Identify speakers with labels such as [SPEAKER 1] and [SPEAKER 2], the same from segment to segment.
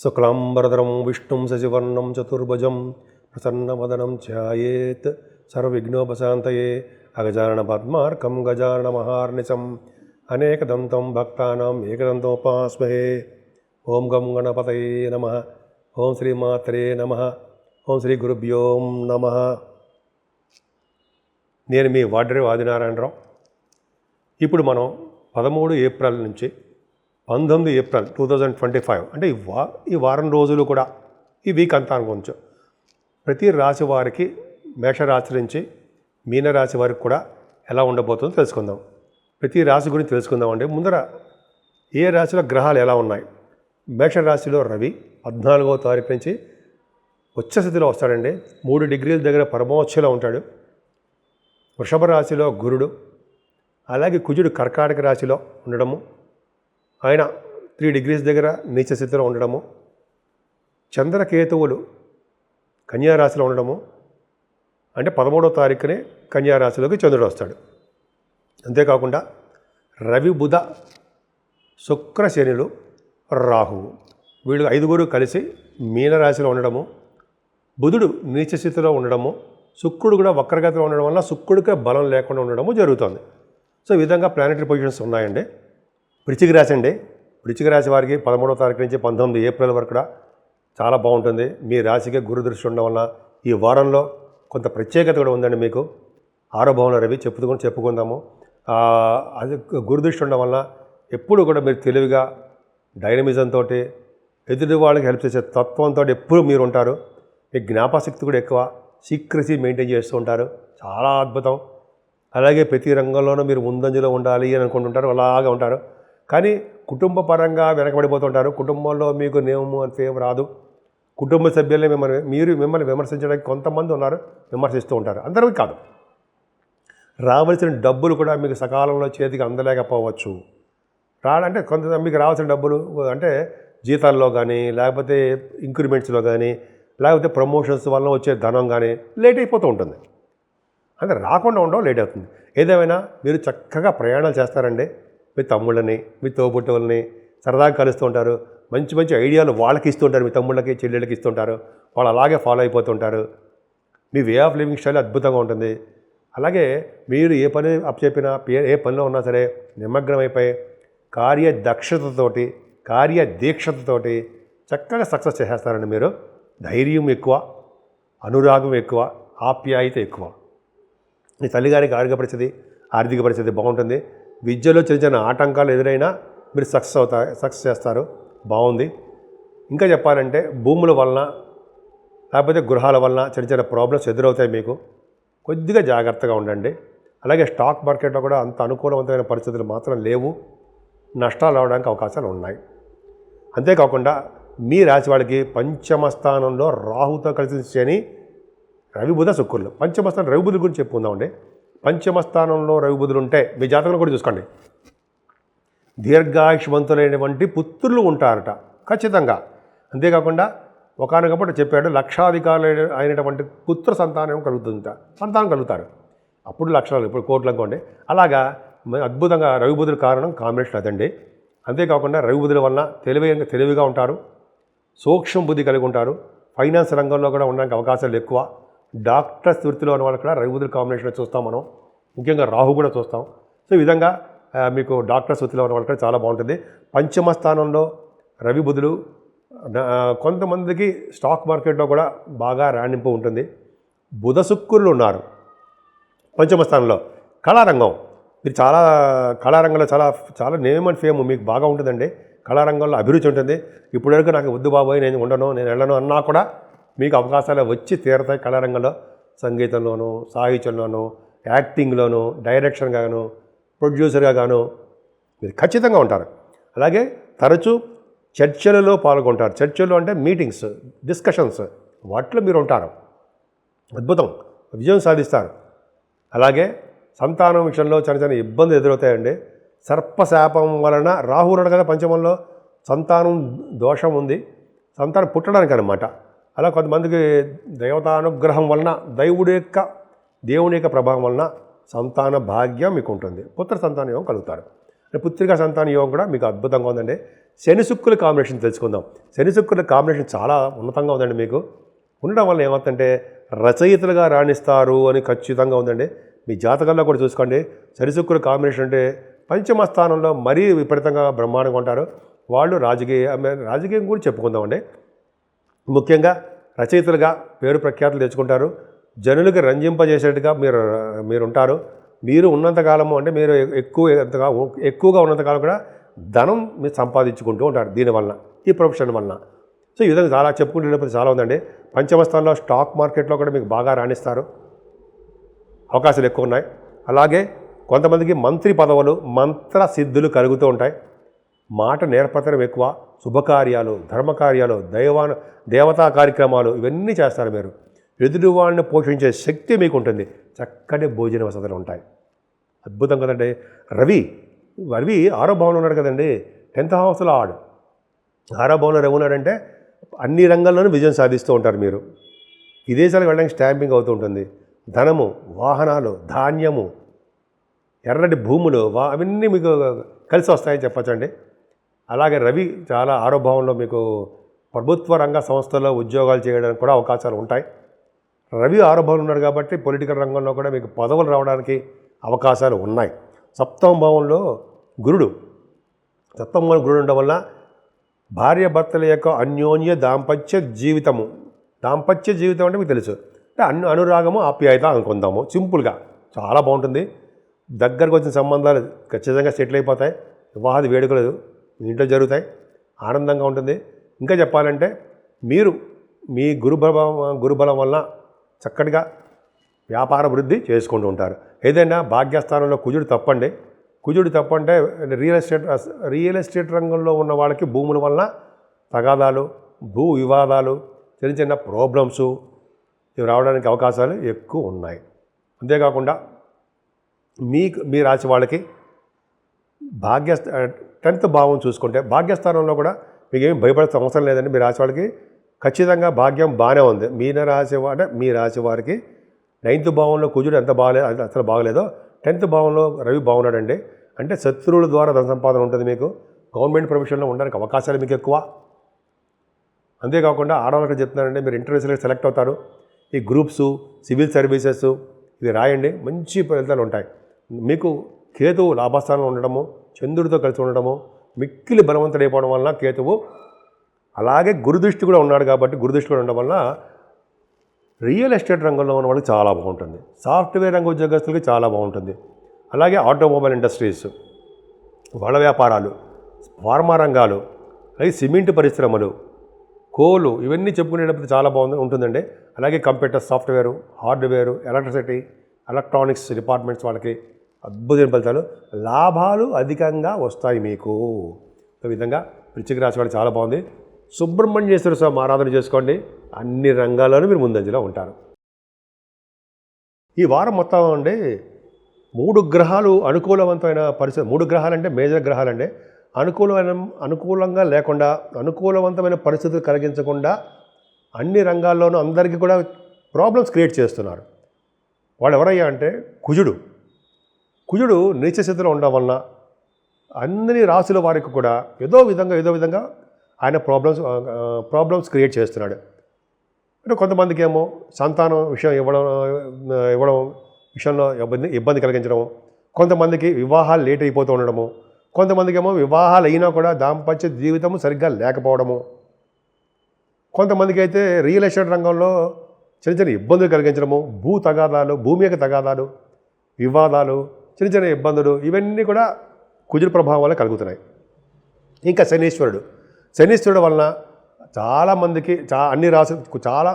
[SPEAKER 1] శుక్లాంబరధరం విష్ణుం శశివర్ణం చతుర్భుజం ప్రసన్నవదనం ధ్యాయేత్ సర్వవిఘ్నోపశాంతయే అగజానన పద్మార్కం గజానన మహార్నిశం అనేకదంతం భక్తానాం ఏకదంతోపాస్మహే. ఓం గం గణపతయే నమః. ఓం శ్రీమాత్రే నమః. ఓం శ్రీ గురుభ్యో నమః. నేను మీ వాడ్రే ఆదినారాయణరావు. ఇప్పుడు మనం 13 ఏప్రిల్ నుంచి 19 ఏప్రిల్ 2025 అంటే ఈ వారం రోజులు కూడా ఈ వీక్ అంతా అనుకోవచ్చు. ప్రతి రాశి వారికి మేషరాశి నుంచి మీనరాశి వారికి కూడా ఎలా ఉండబోతుందో తెలుసుకుందాం. ప్రతి రాశి గురించి తెలుసుకుందాం. అంటే ముందర ఏ రాశిలో గ్రహాలు ఎలా ఉన్నాయి. మేషరాశిలో రవి 14వ తారీఖు నుంచి ఉచ్చస్థితిలో వస్తాడండి. 3 డిగ్రీల దగ్గర పరమోచ్చలో ఉంటాడు. వృషభ రాశిలో గురుడు, అలాగే కుజుడు కర్కాటక రాశిలో ఉండడము, ఆయన 3 డిగ్రీస్ దగ్గర నీచ స్థితిలో ఉండడము, చంద్రకేతువులు కన్యారాశిలో ఉండడము, అంటే 13వ తారీఖునే కన్యారాశిలోకి చంద్రుడు వస్తాడు. అంతేకాకుండా రవి బుధ శుక్ర శనులు రాహువు వీళ్ళు 5 కలిసి మీనరాశిలో ఉండడము, బుధుడు నీచ స్థితిలో ఉండడము, శుక్రుడు కూడా వక్రగతిలో ఉండడం వల్ల శుక్రుడికే బలం లేకుండా ఉండడము జరుగుతుంది. సో ఈ విధంగా ప్లానెటరీ పొజిషన్స్ ఉన్నాయండి. వృశ్చిక రాశి అండి. వృశ్చిక రాశి వారికి 13వ తారీఖు నుంచి 19 ఏప్రిల్ వరకు కూడా చాలా బాగుంటుంది. మీ రాశికి గురు దృష్టి ఉండడం వల్ల ఈ వారంలో కొంత ప్రత్యేకత కూడా ఉందండి మీకు. 6వ భావంలో రవి చెప్పుకుందాము. అది గురు దృష్టి ఉండడం వల్ల ఎప్పుడు కూడా మీరు తెలివిగా డైనమిజంతో ఎదుటి వాళ్ళకి హెల్ప్ చేసే తత్వంతో ఎప్పుడు మీరు ఉంటారు. మీ జ్ఞాపశక్తి కూడా ఎక్కువ, సీక్రసీ మెయింటైన్ చేస్తూ ఉంటారు. చాలా అద్భుతం. అలాగే ప్రతి రంగంలోనూ మీరు ముందంజలో ఉండాలి అని అనుకుంటుంటారు, అలాగా ఉంటారు. కానీ కుటుంబ పరంగా వెనకబడిపోతుంటారు. కుటుంబంలో మీకు నియమం అంతేం రాదు. కుటుంబ సభ్యులే మిమ్మల్ని విమర్శించడానికి కొంతమంది ఉన్నారు, విమర్శిస్తూ ఉంటారు. అందరికీ కాదు. రావాల్సిన డబ్బులు కూడా మీకు సకాలంలో చేతికి అందలేకపోవచ్చు. అంటే కొంత మీకు రావాల్సిన డబ్బులు అంటే జీతాల్లో కానీ, లేకపోతే ఇంక్రిమెంట్స్లో కానీ, లేకపోతే ప్రమోషన్స్ వల్ల వచ్చే ధనం కానీ లేట్ అయిపోతూ ఉంటుంది. అంటే రాకుండా ఉండడం లేట్ అవుతుంది. ఏదేమైనా మీరు చక్కగా ప్రయాణాలు చేస్తారండి. మీ తమ్ముళ్ళని, మీ తోబుట్టువులని సరదాగా కలుస్తూ ఉంటారు. మంచి మంచి ఐడియాలు వాళ్ళకి ఇస్తుంటారు. మీ తమ్ముళ్ళకి చెల్లెళ్ళకి ఇస్తుంటారు. వాళ్ళు అలాగే ఫాలో అయిపోతుంటారు. మీ వే ఆఫ్ లివింగ్ స్టైల్ అద్భుతంగా ఉంటుంది. అలాగే మీరు ఏ పని అప్పచెప్పినా, ఏ పనిలో ఉన్నా సరే నిమగ్నమైపోయి కార్యదక్షతతోటి, కార్యదీక్షతతోటి చక్కగా సక్సెస్ చేసేస్తారండి మీరు. ధైర్యం ఎక్కువ, అనురాగం ఎక్కువ, ఆప్యాయత ఎక్కువ. మీ తల్లిగారికి ఆర్థిక పరిస్థితి బాగుంటుంది. విద్యలో చిన్న చిన్న ఆటంకాలు ఎదురైనా మీరు సక్సెస్ చేస్తారు. బాగుంది. ఇంకా చెప్పాలంటే భూముల వలన, లేకపోతే గృహాల వలన చిన్న చిన్న ప్రాబ్లమ్స్ ఎదురవుతాయి మీకు. కొద్దిగా జాగ్రత్తగా ఉండండి. అలాగే స్టాక్ మార్కెట్లో కూడా అంత అనుకూలవంతమైన పరిస్థితులు మాత్రం లేవు. నష్టాలు రావడానికి అవకాశాలు ఉన్నాయి. అంతేకాకుండా మీ రాశి వాళ్ళకి పంచమ స్థానంలో రాహుతో కలిసి శని, రవి బుధ శుక్రులు. పంచమ స్థానం రవి బుధుల గురించి చెప్పుకుందామండి. పంచమ స్థానంలో రవి బుధులు ఉంటే మీ జాతకంలో కూడా చూసుకోండి, దీర్ఘాయుష్మంతులైనటువంటి పుత్రులు ఉంటారట ఖచ్చితంగా. అంతేకాకుండా ఒకానొకప్పుడు చెప్పాడు, లక్షాధికారులు అయినటువంటి పుత్ర సంతానం కలుగుతారు. అప్పుడు లక్షలు, ఇప్పుడు కోట్లు అనుకోండి. అలాగా అద్భుతంగా రవి బుధుల కారణం కాంబినేషన్ అదండి. అంతేకాకుండా రవి బుధుల వలన తెలివిగా ఉంటారు, సూక్ష్మ బుద్ధి కలిగి ఉంటారు. ఫైనాన్స్ రంగంలో కూడా ఉండడానికి అవకాశాలు ఎక్కువ. డాక్టర్స్ వృత్తిలో ఉన్న వాళ్ళు కూడా రవి బుధుల కాంబినేషన్ చూస్తాం మనం. ముఖ్యంగా రాహు కూడా చూస్తాం. సో ఈ విధంగా మీకు డాక్టర్స్ వృత్తిలో ఉన్న వాళ్ళు కూడా చాలా బాగుంటుంది. పంచమ స్థానంలో రవి బుధులు. కొంతమందికి స్టాక్ మార్కెట్లో కూడా బాగా రాణింపు ఉంటుంది. బుధ శుక్రులు ఉన్నారు పంచమ స్థానంలో. కళారంగం, మీరు చాలా కళారంగంలో చాలా నేమ్ అండ్ ఫేమ్ మీకు బాగా ఉంటుందండి. కళారంగంలో అభిరుచి ఉంటుంది. ఇప్పటివరకు నాకు వద్దు బాబోయ్, నేను ఉండను, నేను వెళ్ళను అన్నా కూడా మీకు అవకాశాలు వచ్చి తీరుతాయి. కళారంగంలో సంగీతంలోనూ, సాహిత్యంలోనూ, యాక్టింగ్లోనూ, డైరెక్షన్గాను, ప్రొడ్యూసర్గా గాను మీరు ఖచ్చితంగా ఉంటారు. అలాగే తరచూ చర్చలలో పాల్గొంటారు. చర్చలు అంటే మీటింగ్స్, డిస్కషన్స్, వాటిలో మీరు ఉంటారు. అద్భుతం, విజయం సాధిస్తారు. అలాగే సంతానం విషయంలో చిన్న చిన్న ఇబ్బందులు ఎదురవుతాయండి. సర్పశాపం వలన రాహు ఉన్నాడు కదా పంచమంలో, సంతానం దోషం ఉంది, సంతానం పుట్టడానికి అనమాట. అలా కొంతమందికి దేవతానుగ్రహం వలన, దేవుని యొక్క ప్రభావం వలన సంతాన భాగ్యం మీకు ఉంటుంది. పుత్ర సంతాన యోగం కలుగుతారు. పుత్రికా సంతాన యోగం కూడా మీకు అద్భుతంగా ఉందండి. శని శుక్రుల కాంబినేషన్ తెలుసుకుందాం. శని శుక్రుల కాంబినేషన్ చాలా ఉన్నతంగా ఉందండి. మీకు ఉండడం వల్ల ఏమవుతుందంటే రచయితలుగా రాణిస్తారు అని ఖచ్చితంగా ఉందండి. మీ జాతకంలో కూడా చూసుకోండి. శని శుక్రుల కాంబినేషన్ అంటే పంచమ స్థానంలో మరీ విపరీతంగా బ్రహ్మాండంగా ఉంటారు. వాళ్ళు రాజకీయం కూడా చెప్పుకుందామండి. ముఖ్యంగా రచయితలుగా పేరు ప్రఖ్యాతులు తెచ్చుకుంటారు. జనులకు రంజింపజేసేట్టుగా మీరుంటారు. మీరు ఉన్నంతకాలము అంటే మీరు ఎక్కువగా ఉన్నంతకాలం కూడా ధనం మీరు సంపాదించుకుంటూ ఉంటారు దీనివల్ల, ఈ ప్రొఫెషన్ వలన. సో ఈ విధంగా చాలా చెప్పుకుంటున్నప్పుడు చాలా ఉందండి. పంచమ స్థానంలో స్టాక్ మార్కెట్లో కూడా మీకు బాగా రాణిస్తారు, అవకాశాలు ఎక్కువ ఉన్నాయి. అలాగే కొంతమందికి మంత్రి పదవులు, మంత్ర సిద్ధులు కలుగుతూ ఉంటాయి. మాట నేర్పతనం ఎక్కువ. శుభకార్యాలు, ధర్మకార్యాలు, దేవతా కార్యక్రమాలు ఇవన్నీ చేస్తారు మీరు. ఎదుటి వాళ్ళని పోషించే శక్తి మీకు ఉంటుంది. చక్కటి భోజన వసతులు ఉంటాయి. అద్భుతం కదండి. రవి 6వ భావంలో ఉన్నాడు కదండి. 10th హౌస్లో 6వ భావంలో రవి ఉన్నాడంటే అన్ని రంగాల్లోనూ విజయం సాధిస్తూ ఉంటారు మీరు. విదేశాలకు వెళ్ళడానికి స్టాంపింగ్ అవుతూ ఉంటుంది. ధనము, వాహనాలు, ధాన్యము, ఎర్రటి భూములు అవన్నీ మీకు కలిసి వస్తాయని చెప్పచ్చండి. అలాగే రవి చాలా 6వ భావంలో మీకు ప్రభుత్వ రంగ సంస్థల్లో ఉద్యోగాలు చేయడానికి కూడా అవకాశాలు ఉంటాయి. రవి 6వ భావంలో ఉన్నాడు కాబట్టి పొలిటికల్ రంగంలో కూడా మీకు పదవులు రావడానికి అవకాశాలు ఉన్నాయి. 7వ భావంలో గురుడు ఉండడం వల్ల భార్యాభర్తల యొక్క అన్యోన్య దాంపత్య జీవితం అంటే మీకు తెలుసు. అంటే అనురాగము, ఆప్యాయత అనుకుందాము. సింపుల్గా చాలా బాగుంటుంది. దగ్గరకు వచ్చిన సంబంధాలు ఖచ్చితంగా సెటిల్ అయిపోతాయి. వివాహాది వేడుకలు మీ ఇంట్లో జరుగుతాయి. ఆనందంగా ఉంటుంది. ఇంకా చెప్పాలంటే మీరు మీ గురుబలం వల్ల చక్కటిగా వ్యాపార వృద్ధి చేసుకుంటూ ఉంటారు. ఏదైనా భాగ్యస్థానంలో కుజుడు తప్పంటే రియల్ ఎస్టేట్ రంగంలో ఉన్న వాళ్ళకి భూముల వలన తగాదాలు, భూ వివాదాలు, చిన్న ప్రాబ్లమ్స్ ఇవి రావడానికి అవకాశాలు ఎక్కువ ఉన్నాయి. అంతేకాకుండా మీ రాశి వాళ్ళకి 10th భావం చూసుకుంటే భాగ్యస్థానంలో కూడా మీకు ఏమి భయపడాల్సిన అవసరం లేదండి. మీ రాశి వాళ్ళకి ఖచ్చితంగా భాగ్యం బాగానే ఉంది. మీ రాశి వారికి 9th భావంలో కుజుడు అసలు బాగలేదో 10th భావంలో రవి బాగున్నాడండి. అంటే శత్రువుల ద్వారా ధన సంపాదన ఉంటుంది. మీకు గవర్నమెంట్ ప్రొఫెషన్లో ఉండడానికి అవకాశాలు మీకు ఎక్కువ. అంతేకాకుండా ఆడవాళ్ళకి చెప్తున్నానండి, మీరు ఇంటర్వ్యూస్లో సెలెక్ట్ అవుతారు. ఈ గ్రూప్స్, సివిల్ సర్వీసెస్ ఇవి రాయండి, మంచి ఫలితాలు ఉంటాయి. మీకు కేతువు లాభస్థానంలో ఉండడము, చంద్రుడితో కలిసి ఉండడము, మిక్కిలి బలవంతుడైపోవడం వలన కేతువు, అలాగే గురుదృష్టి కూడా ఉన్నాడు కాబట్టి గురుదృష్టి కూడా ఉండడం వల్ల రియల్ ఎస్టేట్ రంగంలో ఉన్న వాళ్ళకి చాలా బాగుంటుంది. సాఫ్ట్వేర్ రంగ ఉద్యోగస్తులకి చాలా బాగుంటుంది. అలాగే ఆటోమొబైల్ ఇండస్ట్రీస్, వల వ్యాపారాలు, ఫార్మా రంగాలు, అలాగే సిమెంట్ పరిశ్రమలు, కోలు ఇవన్నీ చెప్పుకునేటప్పుడు చాలా ఉంటుందండి. అలాగే computer software, hardware, electricity, electronics departments వాళ్ళకి అద్భుతమైన ఫలితాలు, లాభాలు అధికంగా వస్తాయి మీకు. ఈ విధంగా వృశ్చిక రాశి వాళ్ళు చాలా బాగుంది. సుబ్రహ్మణ్యేశ్వర స్వామి ఆరాధన చేసుకోండి. అన్ని రంగాల్లోనూ మీరు ముందంజలో ఉంటారు. ఈ వారం మొత్తం అండి 3 గ్రహాలు అనుకూలవంతమైన పరిస్థితి. 3 గ్రహాలు అంటే మేజర్ గ్రహాలండి. అనుకూలంగా లేకుండా, అనుకూలవంతమైన పరిస్థితులు కలిగించకుండా అన్ని రంగాల్లోనూ అందరికీ కూడా ప్రాబ్లమ్స్ క్రియేట్ చేస్తున్నారు. వాళ్ళు ఎవరయ్యా అంటే కుజుడు నీచ స్థితిలో ఉండడం వలన అన్ని రాశుల వారికి కూడా ఏదో విధంగా ఆయన ప్రాబ్లమ్స్ క్రియేట్ చేస్తున్నాడు. అంటే కొంతమందికి ఏమో సంతానం విషయం ఇవ్వడం విషయంలో ఇబ్బంది కలిగించడం, కొంతమందికి వివాహాలు లేట్ అయిపోతూ ఉండడము, కొంతమందికి ఏమో వివాహాలు అయినా కూడా దాంపత్య జీవితము సరిగ్గా లేకపోవడము, కొంతమందికి అయితే రియల్ ఎస్టేట్ రంగంలో చిన్న ఇబ్బందులు కలిగించడము, భూమి యొక్క తగాదాలు, వివాదాలు, చిన్న ఇబ్బందులు ఇవన్నీ కూడా కుజుడు ప్రభావం వల్ల కలుగుతున్నాయి. ఇంకా శనీశ్వరుడు వలన చాలామందికి అన్ని రాశులు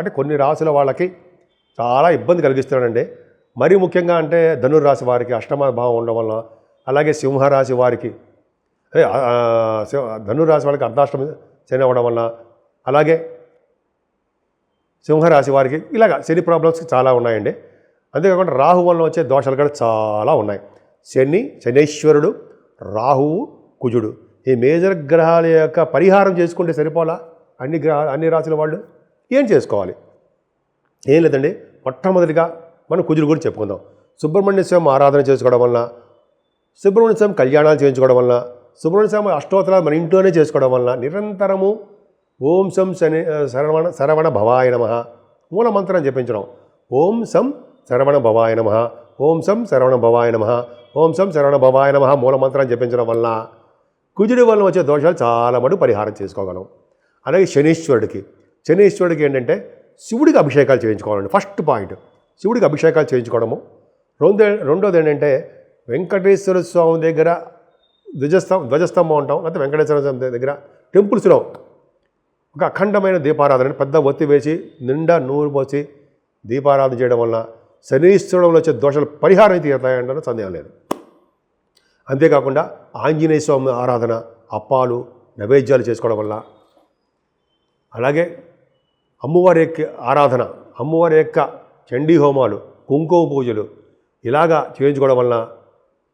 [SPEAKER 1] అంటే కొన్ని రాశుల వాళ్ళకి చాలా ఇబ్బంది కలిగిస్తున్నాడండి. మరీ ముఖ్యంగా అంటే ధనుర్రాశి వారికి అష్టమ భావం ఉండడం వలన, అలాగే సింహరాశి వారికి ధనుర్రాశి వాళ్ళకి అర్ధాష్టమి శని అవ్వడం వలన, అలాగే సింహరాశి వారికి ఇలాగ శని ప్రాబ్లమ్స్ చాలా ఉన్నాయండి. అంతేకాకుండా రాహు వలన వచ్చే దోషాలు కూడా చాలా ఉన్నాయి. శనీశ్వరుడు, రాహువు, కుజుడు ఈ మేజర్ గ్రహాల యొక్క పరిహారం చేసుకుంటే సరిపోలా అన్ని రాశుల వాళ్ళు ఏం చేసుకోవాలి? ఏం లేదండి. మొట్టమొదటిగా మనం కుజుడు గురించి చెప్పుకుందాం. సుబ్రహ్మణ్య స్వామి ఆరాధన చేసుకోవడం వలన, సుబ్రహ్మణ్య స్వామి కళ్యాణాలు చేయించుకోవడం వలన, సుబ్రహ్మణ్య స్వామి అష్టోత్తరాలు మన ఇంట్లోనే చేసుకోవడం వలన నిరంతరము ఓం సం శరవణ భవాయ నమః మూల మంత్రం జపించడం. ఓం సం శరవణ భవాయ నమః, ఓం సం శరవణ భవాయ నమః, ఓం సం శరవణ భవాయ నమః మూల మంత్రం జపించడం వలన కుజుడి వలన వచ్చే దోషాలు చాలా మటుకు పరిహారం చేసుకోగలం. అలాగే శనీశ్వరుడికి ఏంటంటే శివుడికి అభిషేకాలు చేయించుకోవాలండి. ఫస్ట్ పాయింట్ శివుడికి అభిషేకాలు చేయించుకోవడము. రెండోది ఏంటంటే వెంకటేశ్వర స్వామి దగ్గర ధ్వజస్తంభం ఉంటాం, లేకపోతే వెంకటేశ్వర స్వామి దగ్గర టెంపుల్స్లో ఒక అఖండమైన దీపారాధన పెద్ద ఒత్తి వేసి నిండా నూనె పోసి దీపారాధన చేయడం వల్ల శనీశ్వరంలో వచ్చే దోషాలు పరిహారం తీరుతాయంటే సందేహం లేదు. అంతేకాకుండా ఆంజనేయ స్వామి ఆరాధన, అప్పాలు నైవేద్యాలు చేసుకోవడం వల్ల, అలాగే అమ్మవారి యొక్క ఆరాధన, అమ్మవారి యొక్క చండీ హోమాలు, కుంకుమ పూజలు ఇలాగా చేయించుకోవడం వల్ల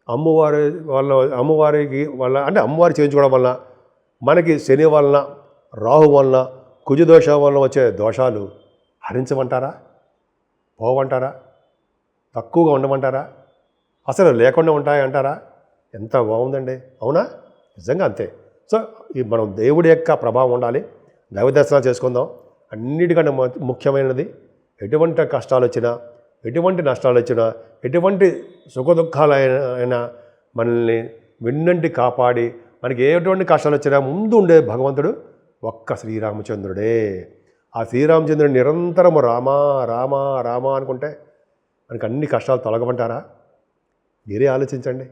[SPEAKER 1] అమ్మవారి చేయించుకోవడం వల్ల మనకి శని వలన, రాహు వలన, కుజదోషం వలన వచ్చే దోషాలు హరించమంటారా, పోవంటారా, తక్కువగా ఉండమంటారా, అసలు లేకుండా ఉంటాయంటారా? ఎంత బాగుందండి, అవునా? నిజంగా అంతే. సో మనం దేవుడి యొక్క ప్రభావం ఉండాలి. దైవ దర్శనాలు చేసుకుందాం. అన్నిటికంటే ముఖ్యమైనది ఎటువంటి కష్టాలు వచ్చినా, ఎటువంటి నష్టాలు వచ్చినా, ఎటువంటి సుఖదుఖాలైనా మనల్ని వెన్నంటి కాపాడి మనకి ఎటువంటి కష్టాలు వచ్చినా ముందు ఉండే భగవంతుడు ఒక్క శ్రీరామచంద్రుడే. ఆ శ్రీరామచంద్రుడు నిరంతరం రామా రామా రామా అనుకుంటే మనకి అన్ని కష్టాలు తొలగమంటారా? మీరే ఆలోచించండి.